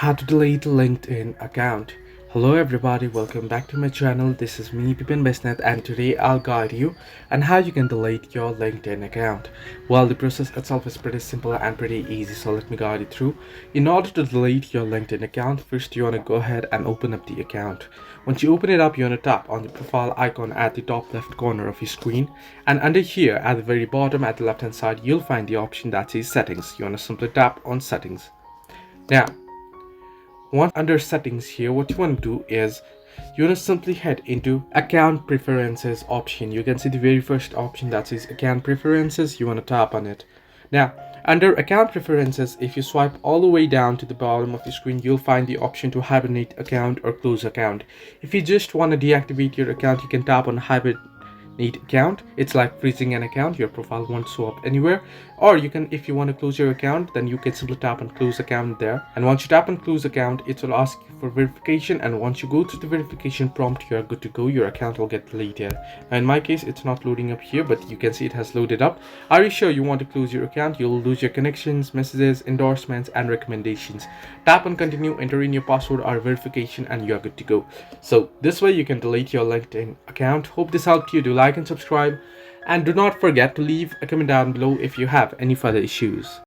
How to delete LinkedIn account. Hello everybody, welcome back to my channel. This is me Bipin Besnet, and today I'll guide you on how you can delete your LinkedIn account. Well, the process itself is pretty simple and pretty easy, so let me guide you through. In order to delete your LinkedIn account, first you want to go ahead and open up the account. Once you open it up, you want to tap on the profile icon at the top left corner of your screen, and under here at the very bottom at the left hand side you'll find the option that says settings. You want to simply tap on settings. Now once under settings here, what you want to do is you want to simply head into account preferences option. You can see the very first option that says account preferences. You want to tap on it. Now under account preferences, if you swipe all the way down to the bottom of the screen, you'll find the option to hibernate account or close account. If you just want to deactivate your account, you can tap on hibernate account. It's like freezing an account, your profile won't show up anywhere. Or you can, if you want to close your account, then you can simply tap on close account there, and once you tap on close account, it will ask you for verification, and once you go to the verification prompt, you are good to go. Your account will get deleted. Now in my case, it's not loading up here, but you can see it has loaded up. Are you sure you want to close your account? You'll lose your connections, messages, endorsements, and recommendations. Tap on continue, enter in your password or verification, and you are good to go. So this way you can delete your LinkedIn account. Hope this helped you. Do like and subscribe, and do not forget to leave a comment down below if you have any further issues.